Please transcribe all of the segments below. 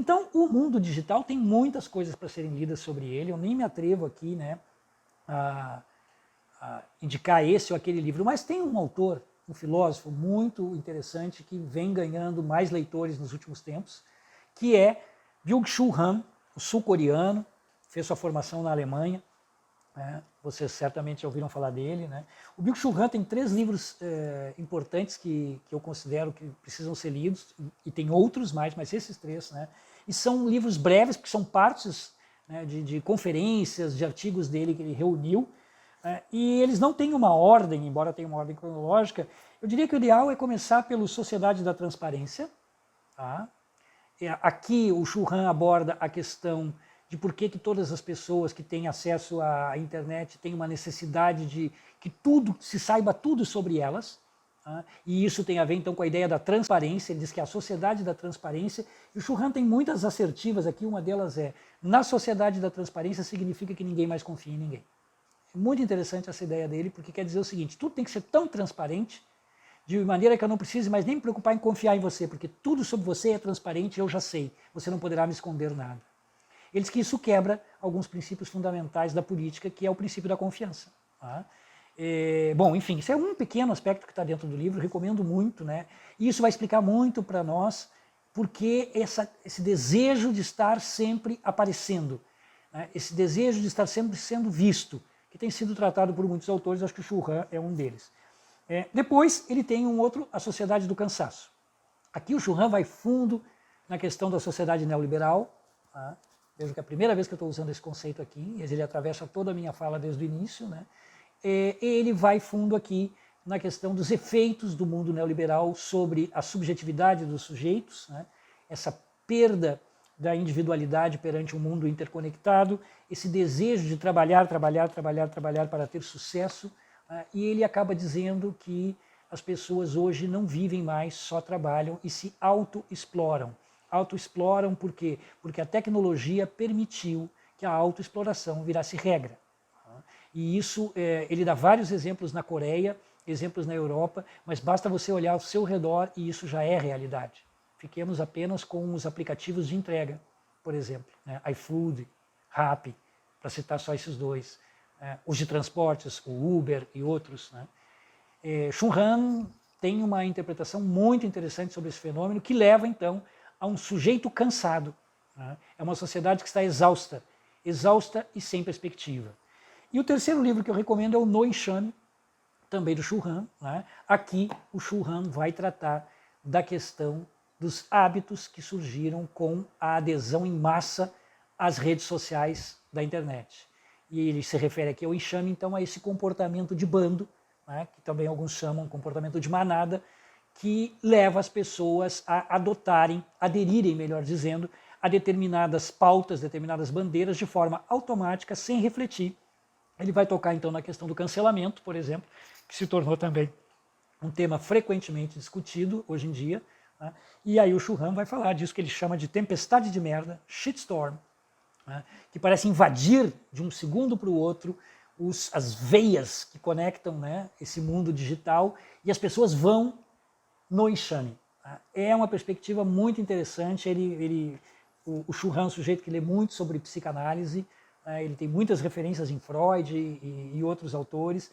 Então, o mundo digital tem muitas coisas para serem lidas sobre ele, eu nem me atrevo aqui, né, a indicar esse ou aquele livro, mas tem um autor, um filósofo muito interessante que vem ganhando mais leitores nos últimos tempos, que é Byung-Chul Han, o sul-coreano, fez sua formação na Alemanha, né? Vocês certamente já ouviram falar dele. Né? O Byung-Chul Han tem 3 livros importantes que eu considero que precisam ser lidos, e tem outros mais, mas esses 3, né? E são livros breves, porque são partes, né, de conferências, de artigos dele que ele reuniu, e eles não têm uma ordem, embora tenha uma ordem cronológica. Eu diria que o ideal é começar pelo Sociedade da Transparência. Tá? Aqui o Chul Han aborda a questão de por que todas as pessoas que têm acesso à internet têm uma necessidade de que tudo se saiba tudo sobre elas. Tá? E isso tem a ver então com a ideia da transparência. Ele diz que é a sociedade da transparência. E o Chul Han tem muitas assertivas aqui, uma delas é: na sociedade da transparência significa que ninguém mais confia em ninguém. É muito interessante essa ideia dele, porque quer dizer o seguinte: tudo tem que ser tão transparente, de maneira que eu não precise mais nem me preocupar em confiar em você, porque tudo sobre você é transparente e eu já sei, você não poderá me esconder nada. Ele diz que isso quebra alguns princípios fundamentais da política, que é o princípio da confiança. Tá? Bom, enfim, isso é um pequeno aspecto que está dentro do livro, recomendo muito, né? E isso vai explicar muito para nós porque esse desejo de estar sempre aparecendo, né? Esse desejo de estar sempre sendo visto, que tem sido tratado por muitos autores, acho que o Chul Han é um deles. Depois ele tem um outro, A Sociedade do Cansaço. Aqui o Chul Han vai fundo na questão da sociedade neoliberal. Tá? Vejo que é a primeira vez que eu estou usando esse conceito aqui, ele atravessa toda a minha fala desde o início. Né? Ele vai fundo aqui na questão dos efeitos do mundo neoliberal sobre a subjetividade dos sujeitos, né? Essa perda da individualidade perante um mundo interconectado, esse desejo de trabalhar para ter sucesso, e ele acaba dizendo que as pessoas hoje não vivem mais, só trabalham e se autoexploram. Autoexploram por quê? Porque a tecnologia permitiu que a autoexploração virasse regra. E isso, ele dá vários exemplos na Coreia, exemplos na Europa, mas basta você olhar ao seu redor e isso já é realidade. Fiquemos apenas com os aplicativos de entrega, por exemplo, né? iFood, Rappi, para citar só esses 2. Os de transportes, o Uber e outros. Né? Chul Han tem uma interpretação muito interessante sobre esse fenômeno, que leva então a um sujeito cansado. Né? É uma sociedade que está exausta e sem perspectiva. E o terceiro livro que eu recomendo é o No Enxame, também do Chul Han. Né? Aqui o Chul Han vai tratar da questão dos hábitos que surgiram com a adesão em massa às redes sociais da internet. E ele se refere aqui ao enxame, então, a esse comportamento de bando, né, que também alguns chamam comportamento de manada, que leva as pessoas a aderirem, melhor dizendo, a determinadas pautas, determinadas bandeiras, de forma automática, sem refletir. Ele vai tocar, então, na questão do cancelamento, por exemplo, que se tornou também um tema frequentemente discutido hoje em dia. Né? E aí o Chul Han vai falar disso que ele chama de tempestade de merda, shitstorm, né, que parece invadir de um segundo para o outro as veias que conectam, né, esse mundo digital, e as pessoas vão no enxame. Tá? É uma perspectiva muito interessante. O Chul Han é um sujeito que lê muito sobre psicanálise, né, ele tem muitas referências em Freud e outros autores.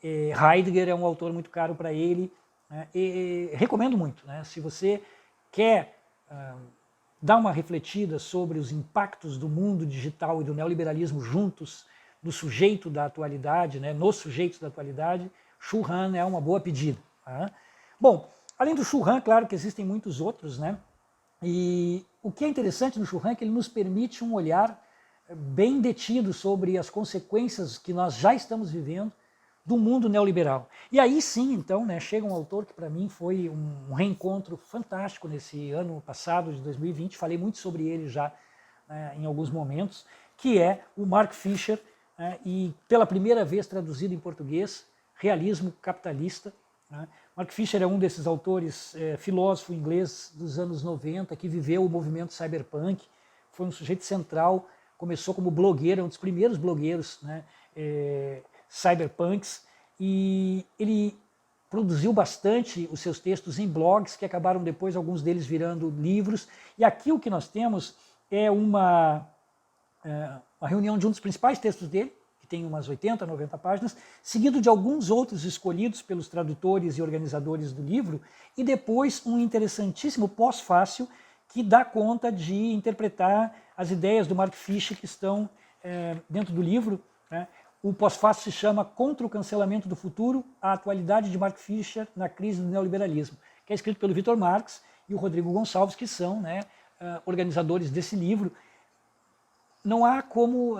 Heidegger é um autor muito caro para ele. Né, recomendo muito. Né, se você quer dar uma refletida sobre os impactos do mundo digital e do neoliberalismo juntos no sujeito da atualidade, né, nos sujeitos da atualidade, Chul Han é uma boa pedida. Tá? Bom, além do Chul Han, claro que existem muitos outros, né? E o que é interessante no Chul Han é que ele nos permite um olhar bem detido sobre as consequências que nós já estamos vivendo do mundo neoliberal. E aí sim, então, né, chega um autor que para mim foi um reencontro fantástico nesse ano passado, de 2020, falei muito sobre ele já em alguns momentos, que é o Mark Fisher, e pela primeira vez traduzido em português, Realismo Capitalista. Né? Mark Fisher é um desses autores, filósofo inglês dos anos 90, que viveu o movimento cyberpunk, foi um sujeito central, começou como blogueiro, um dos primeiros blogueiros, né, cyberpunks, e ele produziu bastante os seus textos em blogs, que acabaram depois, alguns deles virando livros. E aqui o que nós temos é uma reunião de um dos principais textos dele, que tem umas 80, 90 páginas, seguido de alguns outros escolhidos pelos tradutores e organizadores do livro, e depois um interessantíssimo pós-fácil que dá conta de interpretar as ideias do Mark Fisher que estão dentro do livro, né? O pós-fácil se chama Contra o Cancelamento do Futuro, a atualidade de Mark Fisher na crise do neoliberalismo, que é escrito pelo Vitor Marx e o Rodrigo Gonçalves, que são, né, organizadores desse livro. Não há como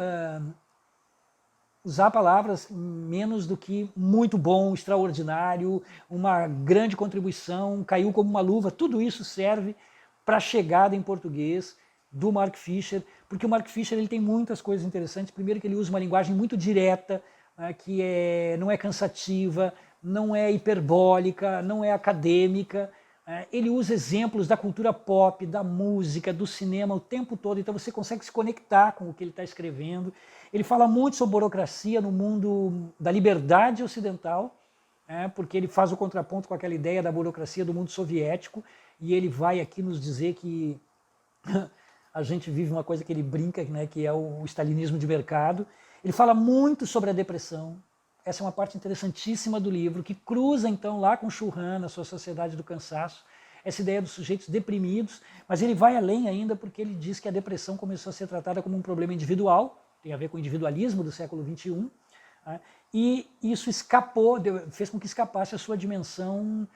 usar palavras menos do que muito bom, extraordinário, uma grande contribuição, caiu como uma luva. Tudo isso serve para a chegada em português do Mark Fisher, porque o Mark Fisher ele tem muitas coisas interessantes. Primeiro que ele usa uma linguagem muito direta, né, que não é cansativa, não é hiperbólica, não é acadêmica. Ele usa exemplos da cultura pop, da música, do cinema o tempo todo, então você consegue se conectar com o que ele está escrevendo. Ele fala muito sobre burocracia no mundo da liberdade ocidental, porque ele faz o contraponto com aquela ideia da burocracia do mundo soviético, e ele vai aqui nos dizer que a gente vive uma coisa que ele brinca, né, que é o stalinismo de mercado. Ele fala muito sobre a depressão. Essa é uma parte interessantíssima do livro, que cruza então lá com Churran, na sua Sociedade do Cansaço, essa ideia dos sujeitos deprimidos, mas ele vai além ainda porque ele diz que a depressão começou a ser tratada como um problema individual, tem a ver com o individualismo do século XXI, né, e isso fez com que escapasse a sua dimensão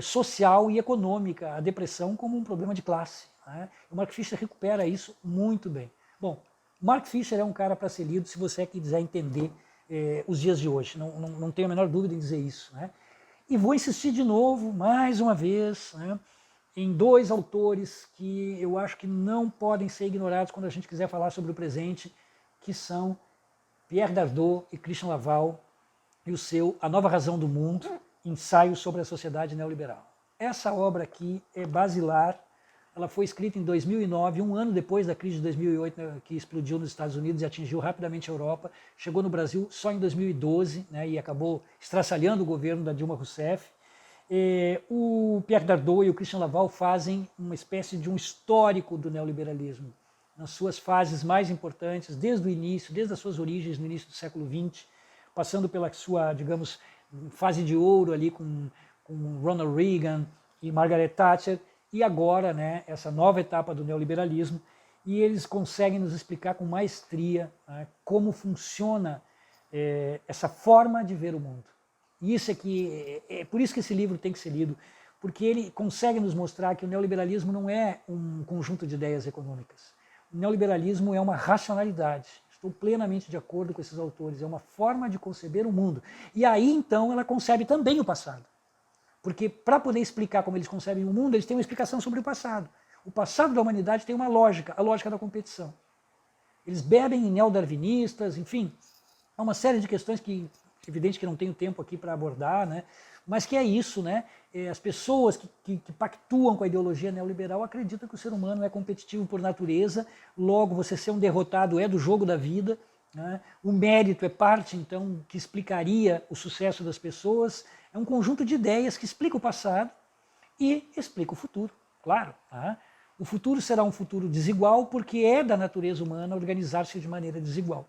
social e econômica, a depressão como um problema de classe. Né? O Mark Fisher recupera isso muito bem. Bom, Mark Fisher é um cara para ser lido se você quiser entender os dias de hoje, não tenho a menor dúvida em dizer isso. Né? E vou insistir de novo, mais uma vez, né, em dois autores que eu acho que não podem ser ignorados quando a gente quiser falar sobre o presente, que são Pierre Dardot e Christian Laval, e o seu A Nova Razão do Mundo, ensaio sobre a sociedade neoliberal. Essa obra aqui é basilar. Ela foi escrita em 2009, um ano depois da crise de 2008, né, que explodiu nos Estados Unidos e atingiu rapidamente a Europa. Chegou no Brasil só em 2012, né, e acabou estraçalhando o governo da Dilma Rousseff. O Pierre Dardot e o Christian Laval fazem uma espécie de um histórico do neoliberalismo, nas suas fases mais importantes, desde o início, desde as suas origens no início do século XX, passando pela sua, digamos, fase de ouro ali com Ronald Reagan e Margaret Thatcher, e agora, né, essa nova etapa do neoliberalismo, e eles conseguem nos explicar com maestria, né, como funciona essa forma de ver o mundo. E isso é por isso que esse livro tem que ser lido, porque ele consegue nos mostrar que o neoliberalismo não é um conjunto de ideias econômicas. O neoliberalismo é uma racionalidade. Estou plenamente de acordo com esses autores. É uma forma de conceber o mundo. E aí, então, ela concebe também o passado. Porque para poder explicar como eles concebem o mundo, eles têm uma explicação sobre o passado. O passado da humanidade tem uma lógica, a lógica da competição. Eles bebem em neodarwinistas, enfim, há uma série de questões que, evidente que não tenho tempo aqui para abordar, né? Mas que é isso, né? As pessoas que pactuam com a ideologia neoliberal acreditam que o ser humano é competitivo por natureza, logo você ser um derrotado é do jogo da vida, né? O mérito é parte, então, que explicaria o sucesso das pessoas. É um conjunto de ideias que explica o passado e explica o futuro, claro. Tá? O futuro será um futuro desigual porque é da natureza humana organizar-se de maneira desigual.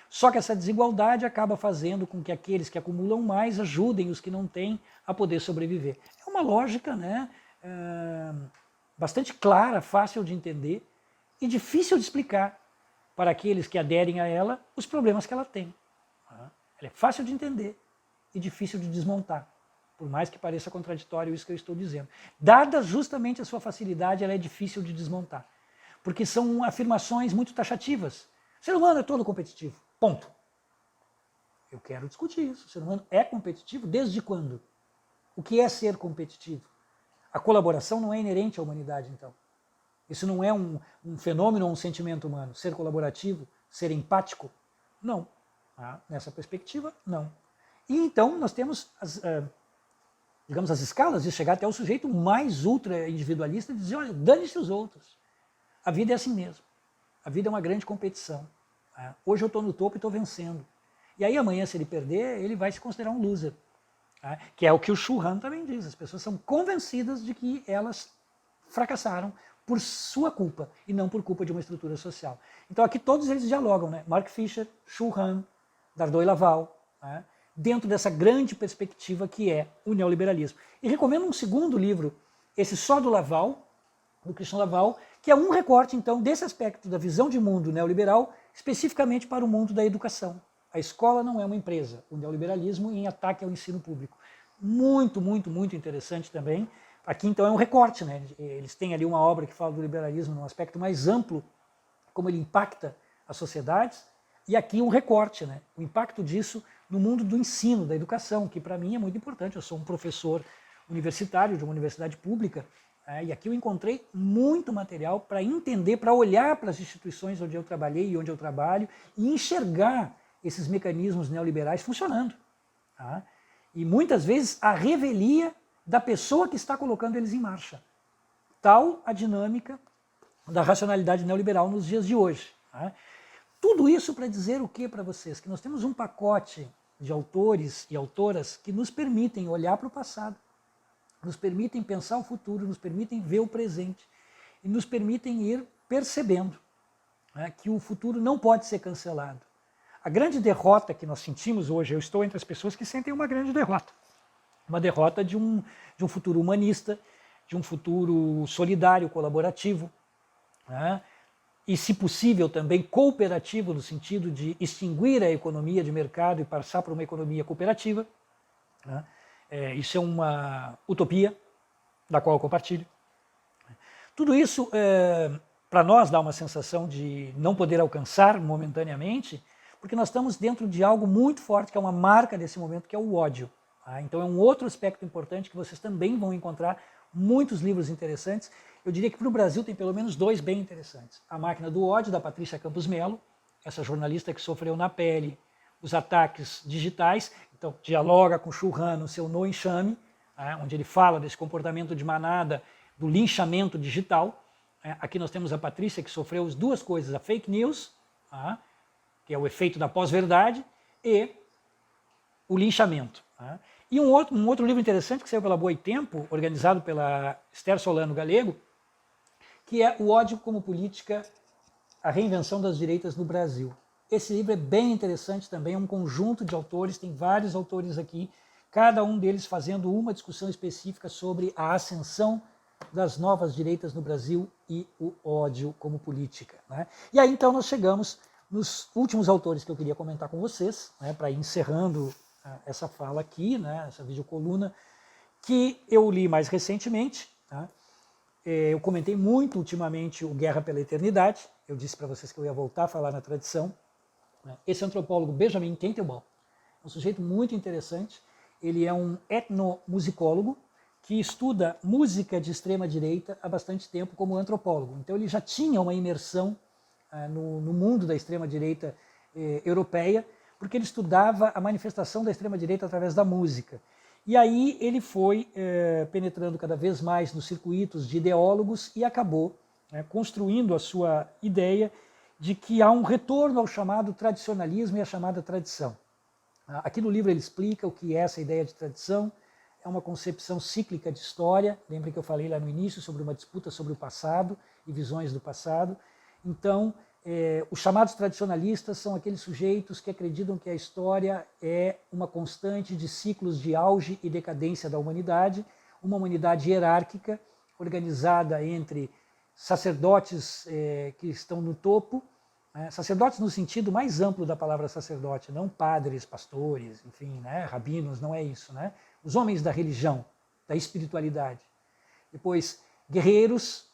Só que essa desigualdade acaba fazendo com que aqueles que acumulam mais ajudem os que não têm a poder sobreviver. É uma lógica, né, bastante clara, fácil de entender e difícil de explicar para aqueles que aderem a ela os problemas que ela tem. Tá? Ela é fácil de entender e difícil de desmontar, por mais que pareça contraditório isso que eu estou dizendo. Dada justamente a sua facilidade, ela é difícil de desmontar, porque são afirmações muito taxativas. O ser humano é todo competitivo, ponto. Eu quero discutir isso. O ser humano é competitivo desde quando? O que é ser competitivo? A colaboração não é inerente à humanidade, então. Isso não é um fenômeno ou um sentimento humano. Ser colaborativo, ser empático? Não. Nessa perspectiva, não. E então nós temos digamos, as escalas de chegar até o sujeito mais ultra individualista e dizer, olha, dane-se os outros. A vida é assim mesmo. A vida é uma grande competição. Hoje eu estou no topo e estou vencendo. E aí amanhã, se ele perder, ele vai se considerar um loser. né? Que é o que o Shu Han também diz. As pessoas são convencidas de que elas fracassaram por sua culpa e não por culpa de uma estrutura social. Então aqui todos eles dialogam, né? Mark Fisher, Shu Han, Dardot e Laval, né? Dentro dessa grande perspectiva que é o neoliberalismo. E recomendo um segundo livro, esse só do Laval, do Christian Laval, que é um recorte, então, desse aspecto da visão de mundo neoliberal, especificamente para o mundo da educação. A escola não é uma empresa, o neoliberalismo em ataque ao ensino público. Muito, muito, muito interessante também. Aqui, então, é um recorte, né? Eles têm ali uma obra que fala do liberalismo num aspecto mais amplo, como ele impacta as sociedades, e aqui um recorte, né? O impacto disso no mundo do ensino, da educação, que para mim é muito importante. Eu sou um professor universitário de uma universidade pública, e aqui eu encontrei muito material para entender, para olhar para as instituições onde eu trabalhei e onde eu trabalho e enxergar esses mecanismos neoliberais funcionando. Tá? E muitas vezes a revelia da pessoa que está colocando eles em marcha. Tal a dinâmica da racionalidade neoliberal nos dias de hoje. Tá? Tudo isso para dizer o que para vocês? Que nós temos um pacote de autores e autoras que nos permitem olhar para o passado, nos permitem pensar o futuro, nos permitem ver o presente e nos permitem ir percebendo, né, que o futuro não pode ser cancelado. A grande derrota que nós sentimos hoje, eu estou entre as pessoas que sentem uma grande derrota. Uma derrota de um futuro humanista, de um futuro solidário, colaborativo, né, e, se possível, também cooperativo, no sentido de extinguir a economia de mercado e passar para uma economia cooperativa. Né. Isso é uma utopia, da qual eu compartilho. Tudo isso, para nós, dá uma sensação de não poder alcançar momentaneamente, porque nós estamos dentro de algo muito forte, que é uma marca desse momento, que é o ódio. Tá? Então é um outro aspecto importante que vocês também vão encontrar muitos livros interessantes. Eu diria que para o Brasil tem pelo menos 2 bem interessantes. A Máquina do Ódio, da Patrícia Campos Melo, essa jornalista que sofreu na pele os ataques digitais, então dialoga com Shu Han no seu No Enxame, onde ele fala desse comportamento de manada, do linchamento digital. Aqui nós temos a Patrícia, que sofreu as 2 coisas, a fake news, que é o efeito da pós-verdade, e o linchamento. E um outro livro interessante que saiu pela Boitempo, organizado pela Esther Solano Galego, que é O Ódio como Política, a Reinvenção das Direitas no Brasil. Esse livro é bem interessante também, é um conjunto de autores, tem vários autores aqui, cada um deles fazendo uma discussão específica sobre a ascensão das novas direitas no Brasil e o ódio como política. Né? E aí então nós chegamos nos últimos autores que eu queria comentar com vocês, né, para ir encerrando essa fala aqui, né, essa videocoluna, que eu li mais recentemente. Tá? Eu comentei muito ultimamente o Guerra pela Eternidade, eu disse para vocês que eu ia voltar a falar na tradição. Esse antropólogo Benjamin Teitelbaum é um sujeito muito interessante, ele é um etnomusicólogo que estuda música de extrema direita há bastante tempo como antropólogo. Então ele já tinha uma imersão no mundo da extrema direita europeia, porque ele estudava a manifestação da extrema direita através da música. E aí ele foi penetrando cada vez mais nos circuitos de ideólogos e acabou construindo a sua ideia de que há um retorno ao chamado tradicionalismo e à chamada tradição. Aqui no livro ele explica o que é essa ideia de tradição. É uma concepção cíclica de história. Lembrem que eu falei lá no início sobre uma disputa sobre o passado e visões do passado. Então, os chamados tradicionalistas são aqueles sujeitos que acreditam que a história é uma constante de ciclos de auge e decadência da humanidade, uma humanidade hierárquica, organizada entre sacerdotes que estão no topo, sacerdotes no sentido mais amplo da palavra sacerdote, não padres, pastores, enfim, rabinos, não é isso. Os homens da religião, da espiritualidade. Depois, guerreiros,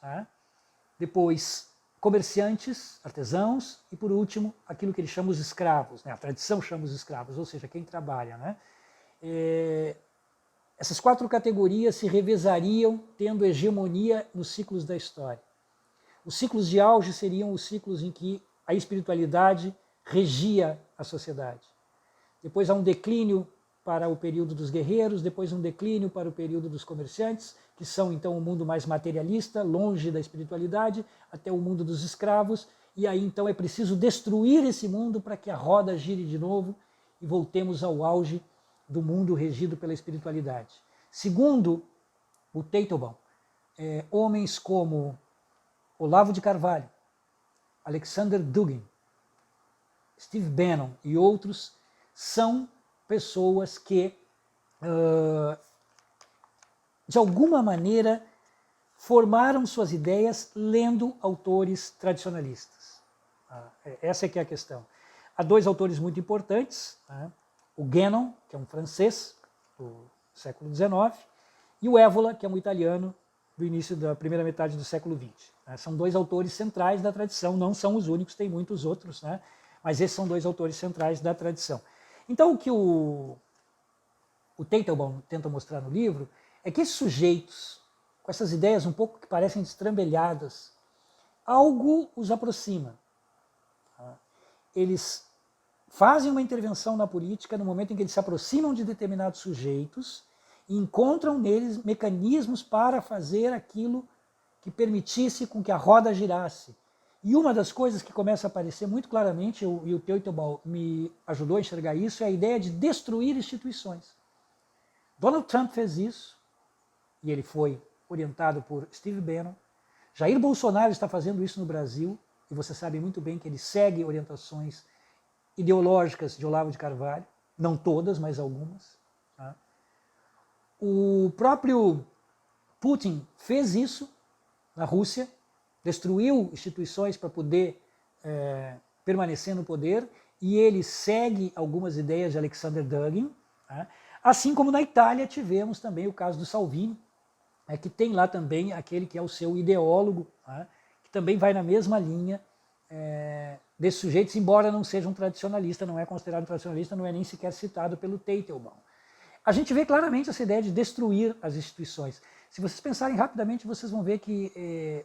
depois, comerciantes, artesãos, e por último, aquilo que ele chama os escravos, a tradição chama os escravos, ou seja, quem trabalha. Essas 4 categorias se revezariam tendo hegemonia nos ciclos da história. Os ciclos de auge seriam os ciclos em que a espiritualidade regia a sociedade. Depois há um declínio para o período dos guerreiros, depois um declínio para o período dos comerciantes, que são então o mundo mais materialista, longe da espiritualidade, até o mundo dos escravos, e aí então é preciso destruir esse mundo para que a roda gire de novo e voltemos ao auge do mundo regido pela espiritualidade. Segundo o Teitelbaum, homens como Olavo de Carvalho, Alexander Dugin, Steve Bannon e outros são pessoas que, de alguma maneira, formaram suas ideias lendo autores tradicionalistas. Essa é que é a questão. Há dois autores muito importantes, o Guénon, que é um francês do século XIX, e o Évola, que é um italiano do início da primeira metade do século XX. São dois autores centrais da tradição, não são os únicos, tem muitos outros, mas esses são dois autores centrais da tradição. Então, o que o Teitelbaum tenta mostrar no livro é que esses sujeitos, com essas ideias um pouco que parecem destrambelhadas, algo os aproxima. Eles fazem uma intervenção na política no momento em que eles se aproximam de determinados sujeitos e encontram neles mecanismos para fazer aquilo que permitisse com que a roda girasse. E uma das coisas que começa a aparecer muito claramente, e o Teitelbaum me ajudou a enxergar isso, é a ideia de destruir instituições. Donald Trump fez isso, e ele foi orientado por Steve Bannon. Jair Bolsonaro está fazendo isso no Brasil, e você sabe muito bem que ele segue orientações ideológicas de Olavo de Carvalho, não todas, mas algumas. O próprio Putin fez isso na Rússia, destruiu instituições para poder permanecer no poder, e ele segue algumas ideias de Alexander Dugin, assim como na Itália tivemos também o caso do Salvini, que tem lá também aquele que é o seu ideólogo, que também vai na mesma linha desses sujeitos, embora não seja um tradicionalista, não é considerado tradicionalista, não é nem sequer citado pelo Teitelbaum. A gente vê claramente essa ideia de destruir as instituições. Se vocês pensarem rapidamente, vocês vão ver que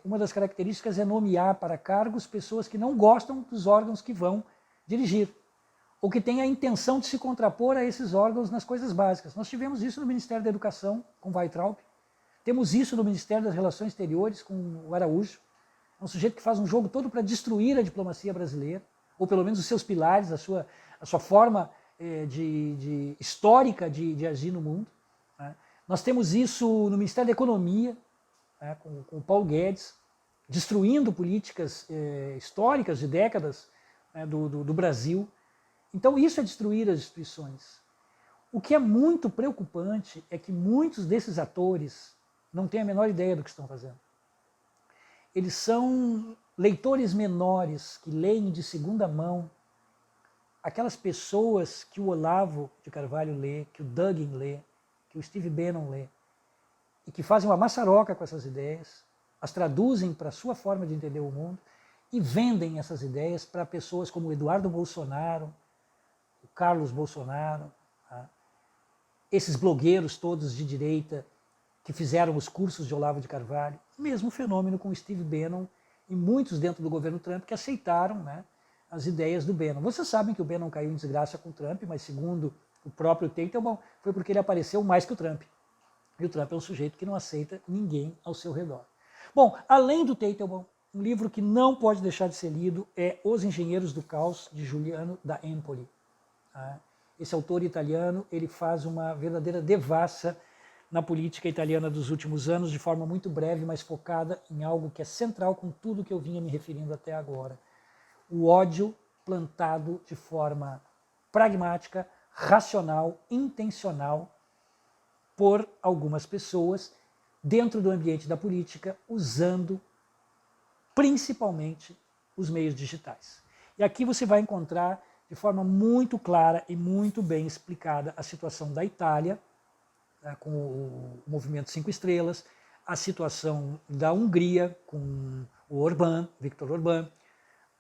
uma das características é nomear para cargos pessoas que não gostam dos órgãos que vão dirigir, ou que têm a intenção de se contrapor a esses órgãos nas coisas básicas. Nós tivemos isso no Ministério da Educação, com Weintraub, temos isso no Ministério das Relações Exteriores, com o Araújo, é um sujeito que faz um jogo todo para destruir a diplomacia brasileira, ou pelo menos os seus pilares, a sua forma histórica de agir no mundo. Nós temos isso no Ministério da Economia, com o Paulo Guedes, destruindo políticas históricas de décadas do Brasil. Então isso é destruir as instituições. O que é muito preocupante é que muitos desses atores não têm a menor ideia do que estão fazendo. Eles são leitores menores que leem de segunda mão aquelas pessoas que o Olavo de Carvalho lê, que o Dugin lê, que o Steve Bannon lê, e que fazem uma maçaroca com essas ideias, as traduzem para a sua forma de entender o mundo e vendem essas ideias para pessoas como o Eduardo Bolsonaro, o Carlos Bolsonaro, esses blogueiros todos de direita que fizeram os cursos de Olavo de Carvalho, mesmo fenômeno com o Steve Bannon e muitos dentro do governo Trump que aceitaram as ideias do Bannon. Vocês sabem que o Bannon caiu em desgraça com o Trump, mas segundo o próprio Teitelbaum, foi porque ele apareceu mais que o Trump. E o Trump é um sujeito que não aceita ninguém ao seu redor. Bom, além do Teitelbaum, um livro que não pode deixar de ser lido é Os Engenheiros do Caos, de Giuliano da Empoli. Esse autor italiano, ele faz uma verdadeira devassa na política italiana dos últimos anos, de forma muito breve, mas focada em algo que é central com tudo que eu vinha me referindo até agora. O ódio plantado de forma pragmática, racional, intencional, por algumas pessoas dentro do ambiente da política, usando principalmente os meios digitais. E aqui você vai encontrar de forma muito clara e muito bem explicada a situação da Itália, com o movimento 5 Estrelas, a situação da Hungria com o Orbán, Viktor Orbán,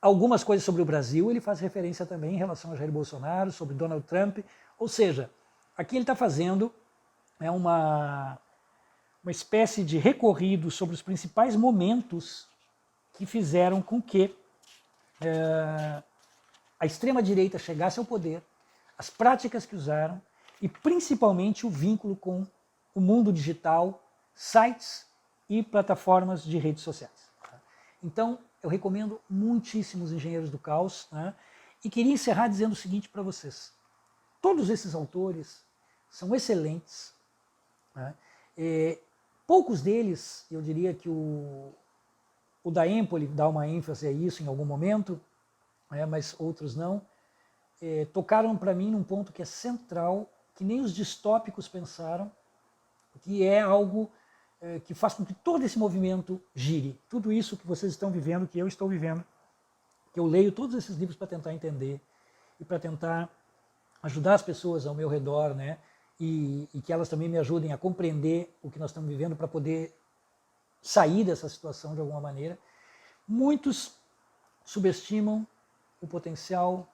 algumas coisas sobre o Brasil, ele faz referência também em relação a Jair Bolsonaro, sobre Donald Trump, ou seja, aqui ele está fazendo uma espécie de recorrido sobre os principais momentos que fizeram com que a extrema-direita chegasse ao poder, as práticas que usaram e principalmente o vínculo com o mundo digital, sites e plataformas de redes sociais. Então, eu recomendo muitíssimo Os Engenheiros do Caos, e queria encerrar dizendo o seguinte para vocês. Todos esses autores são excelentes, né? Poucos deles, eu diria que o da Empoli dá uma ênfase a isso em algum momento, mas outros não, tocaram para mim num ponto que é central, que nem os distópicos pensaram, que é algo que faz com que todo esse movimento gire. Tudo isso que vocês estão vivendo, que eu estou vivendo, que eu leio todos esses livros para tentar entender e para tentar ajudar as pessoas ao meu redor, né? E que elas também me ajudem a compreender o que nós estamos vivendo para poder sair dessa situação de alguma maneira. Muitos subestimam o potencial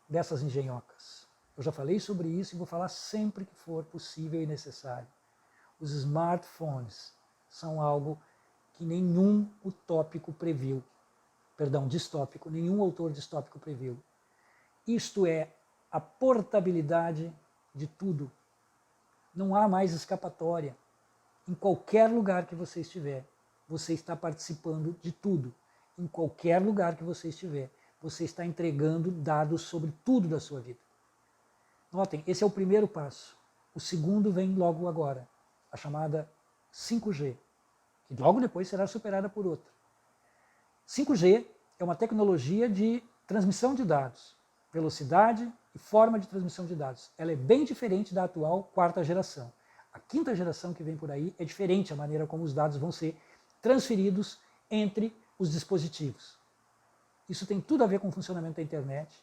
dessas engenhocas. Eu já falei sobre isso e vou falar sempre que for possível e necessário. Os smartphones são algo que nenhum utópico previu. Perdão, distópico, nenhum autor distópico previu. Isto é a portabilidade de tudo. Não há mais escapatória. Em qualquer lugar que você estiver, você está participando de tudo. Em qualquer lugar que você estiver, você está entregando dados sobre tudo da sua vida. Notem, esse é o primeiro passo. O segundo vem logo agora, a chamada 5G, que logo depois será superada por outra. 5G é uma tecnologia de transmissão de dados, velocidade e forma de transmissão de dados. Ela é bem diferente da atual quarta geração. A quinta geração que vem por aí é diferente a maneira como os dados vão ser transferidos entre os dispositivos. Isso tem tudo a ver com o funcionamento da internet,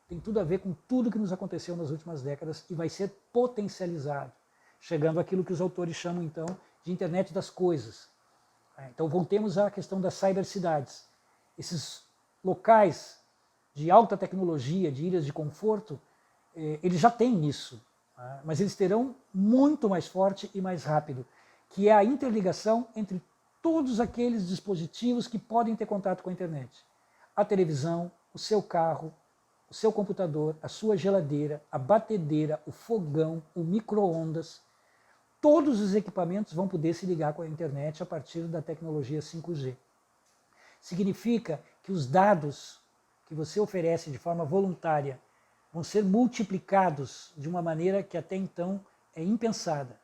tem tudo a ver com tudo que nos aconteceu nas últimas décadas e vai ser potencializado, chegando àquilo que os autores chamam então de internet das coisas. Então voltemos à questão das cybercidades. Esses locais de alta tecnologia, de ilhas de conforto, eles já têm isso, mas eles terão muito mais forte e mais rápido, que é a interligação entre todos aqueles dispositivos que podem ter contato com a internet. A televisão, o seu carro, o seu computador, a sua geladeira, a batedeira, o fogão, o micro-ondas, todos os equipamentos vão poder se ligar com a internet a partir da tecnologia 5G. Significa que os dados que você oferece de forma voluntária vão ser multiplicados de uma maneira que até então é impensada.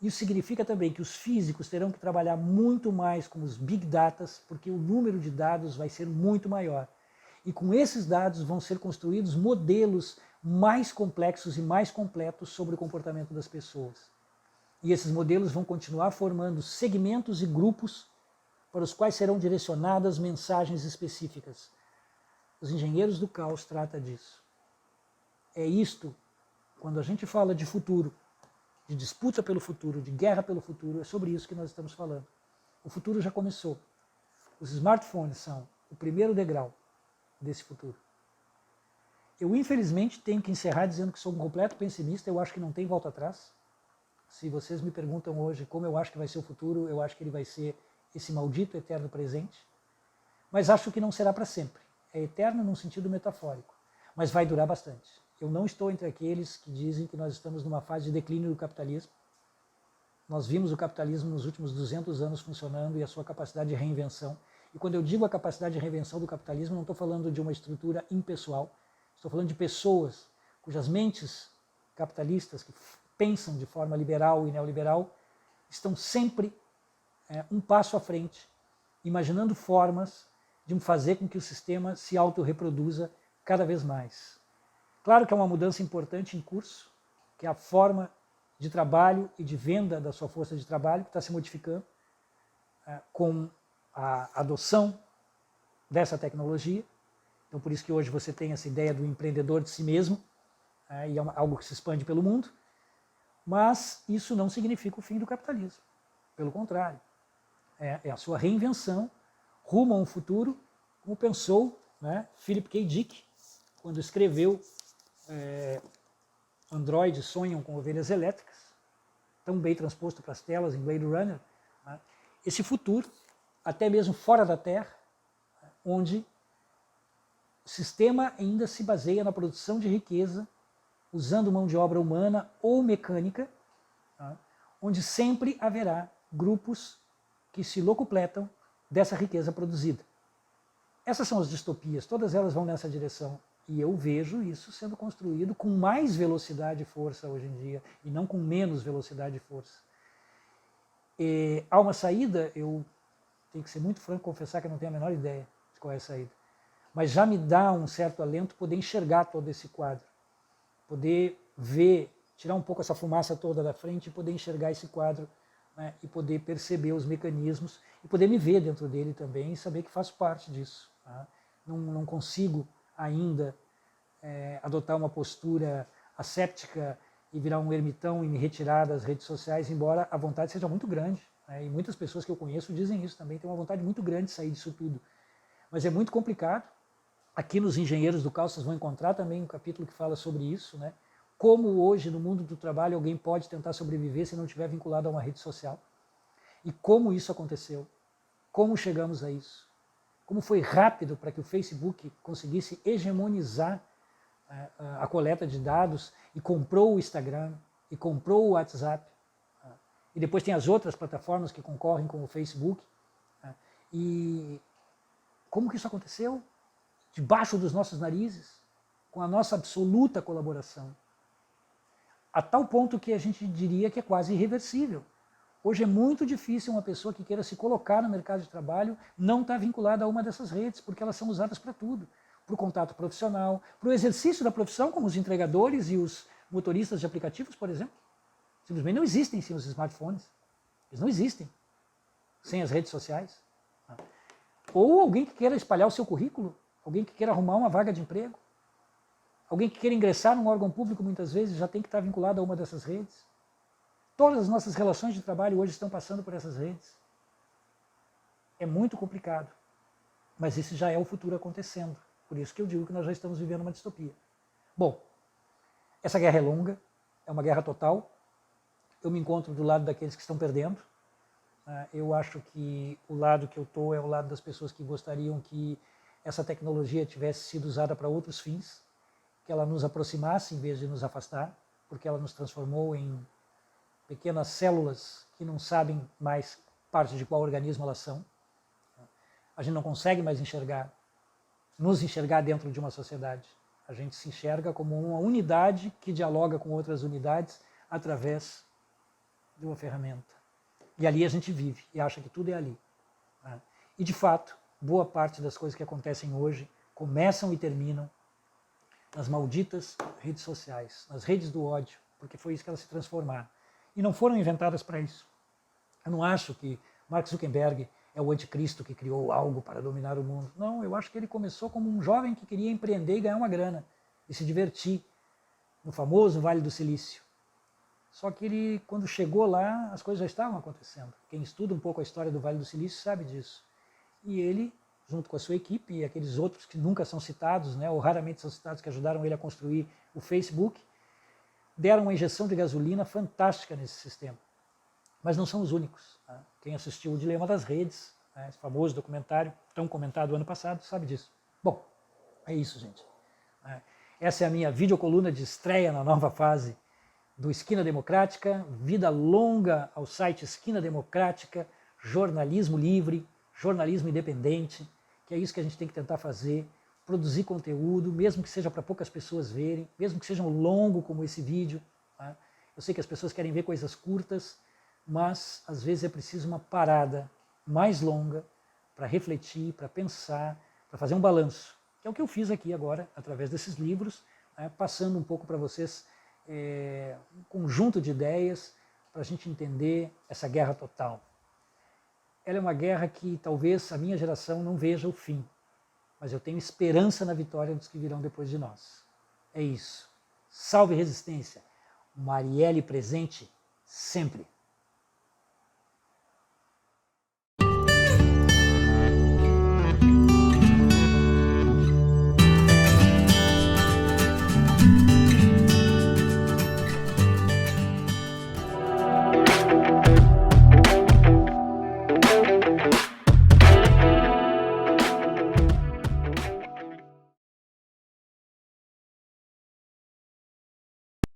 Isso significa também que os físicos terão que trabalhar muito mais com os big data, porque o número de dados vai ser muito maior. E com esses dados vão ser construídos modelos mais complexos e mais completos sobre o comportamento das pessoas. E esses modelos vão continuar formando segmentos e grupos para os quais serão direcionadas mensagens específicas. Os engenheiros do caos tratam disso. É isto, quando a gente fala de futuro, de disputa pelo futuro, de guerra pelo futuro, é sobre isso que nós estamos falando. O futuro já começou. Os smartphones são o primeiro degrau desse futuro. Eu, infelizmente, tenho que encerrar dizendo que sou um completo pessimista, eu acho que não tem volta atrás. Se vocês me perguntam hoje como eu acho que vai ser o futuro, eu acho que ele vai ser esse maldito eterno presente, mas acho que não será para sempre. É eterno num sentido metafórico, mas vai durar bastante. Eu não estou entre aqueles que dizem que nós estamos numa fase de declínio do capitalismo. Nós vimos o capitalismo nos últimos 200 anos funcionando e a sua capacidade de reinvenção. E quando eu digo a capacidade de reinvenção do capitalismo, não estou falando de uma estrutura impessoal, estou falando de pessoas cujas mentes capitalistas, que pensam de forma liberal e neoliberal, estão sempre um passo à frente, imaginando formas de fazer com que o sistema se autorreproduza cada vez mais. Claro que é uma mudança importante em curso, que é a forma de trabalho e de venda da sua força de trabalho, que está se modificando com a adoção dessa tecnologia. Então, por isso que hoje você tem essa ideia do empreendedor de si mesmo, e é algo que se expande pelo mundo, mas isso não significa o fim do capitalismo. Pelo contrário, é a sua reinvenção rumo a um futuro, como pensou Philip K. Dick, quando escreveu Androides sonham com ovelhas elétricas, tão bem transposto para as telas em Blade Runner. Esse futuro, até mesmo fora da Terra, onde o sistema ainda se baseia na produção de riqueza, usando mão de obra humana ou mecânica, onde sempre haverá grupos que se locupletam dessa riqueza produzida. Essas são as distopias, todas elas vão nessa direção E eu vejo isso sendo construído com mais velocidade e força hoje em dia, e não com menos velocidade e força. Há uma saída, eu tenho que ser muito franco, confessar que eu não tenho a menor ideia de qual é a saída. Mas já me dá um certo alento poder enxergar todo esse quadro, poder ver, tirar um pouco essa fumaça toda da frente e poder enxergar esse quadro, né, e poder perceber os mecanismos e poder me ver dentro dele também e saber que faço parte disso. Tá? Não consigo ainda adotar uma postura asséptica e virar um ermitão e me retirar das redes sociais, embora a vontade seja muito grande. Né? E muitas pessoas que eu conheço dizem isso também, tem uma vontade muito grande de sair disso tudo. Mas é muito complicado. Aqui nos Engenheiros do Caos vocês vão encontrar também um capítulo que fala sobre isso, né? Como hoje no mundo do trabalho alguém pode tentar sobreviver se não estiver vinculado a uma rede social. E como isso aconteceu. Como chegamos a isso. Como foi rápido para que o Facebook conseguisse hegemonizar a coleta de dados e comprou o Instagram e comprou o WhatsApp. E depois tem as outras plataformas que concorrem com o Facebook. E como que isso aconteceu? Debaixo dos nossos narizes, com a nossa absoluta colaboração. A tal ponto que a gente diria que é quase irreversível. Hoje é muito difícil uma pessoa que queira se colocar no mercado de trabalho não estar vinculada a uma dessas redes, porque elas são usadas para tudo. Para o contato profissional, para o exercício da profissão, como os entregadores e os motoristas de aplicativos, por exemplo. Simplesmente não existem sem os smartphones. Eles não existem sem as redes sociais. Ou alguém que queira espalhar o seu currículo, alguém que queira arrumar uma vaga de emprego, alguém que queira ingressar num órgão público, muitas vezes, já tem que estar vinculado a uma dessas redes. Todas as nossas relações de trabalho hoje estão passando por essas redes. É muito complicado. Mas esse já é o futuro acontecendo. Por isso que eu digo que nós já estamos vivendo uma distopia. Bom, essa guerra é longa, é uma guerra total. Eu me encontro do lado daqueles que estão perdendo. Eu acho que o lado que eu estou é o lado das pessoas que gostariam que essa tecnologia tivesse sido usada para outros fins, que ela nos aproximasse em vez de nos afastar, porque ela nos transformou em pequenas células que não sabem mais parte de qual organismo elas são. A gente não consegue mais nos enxergar dentro de uma sociedade. A gente se enxerga como uma unidade que dialoga com outras unidades através de uma ferramenta. E ali a gente vive e acha que tudo é ali. E de fato, boa parte das coisas que acontecem hoje começam e terminam nas malditas redes sociais, nas redes do ódio, porque foi isso que elas se transformaram. E não foram inventadas para isso. Eu não acho que Mark Zuckerberg é o anticristo que criou algo para dominar o mundo. Não, eu acho que ele começou como um jovem que queria empreender e ganhar uma grana e se divertir no famoso Vale do Silício. Só que ele, quando chegou lá, as coisas já estavam acontecendo. Quem estuda um pouco a história do Vale do Silício sabe disso. E ele, junto com a sua equipe e aqueles outros que nunca são citados, né, ou raramente são citados, que ajudaram ele a construir o Facebook, deram uma injeção de gasolina fantástica nesse sistema. Mas não são os únicos. Tá? Quem assistiu o Dilema das Redes, né, esse famoso documentário, tão comentado ano passado, sabe disso. Bom, é isso, gente. Essa é a minha videocoluna de estreia na nova fase do Esquina Democrática. Vida longa ao site Esquina Democrática, jornalismo livre, jornalismo independente, que é isso que a gente tem que tentar fazer, produzir conteúdo, mesmo que seja para poucas pessoas verem, mesmo que seja um longo como esse vídeo. Tá? Eu sei que as pessoas querem ver coisas curtas, mas às vezes é preciso uma parada mais longa para refletir, para pensar, para fazer um balanço, que é o que eu fiz aqui agora, através desses livros, né, passando um pouco para vocês um conjunto de ideias para a gente entender essa guerra total. Ela é uma guerra que talvez a minha geração não veja o fim, mas eu tenho esperança na vitória dos que virão depois de nós. É isso. Salve Resistência. Marielle presente sempre.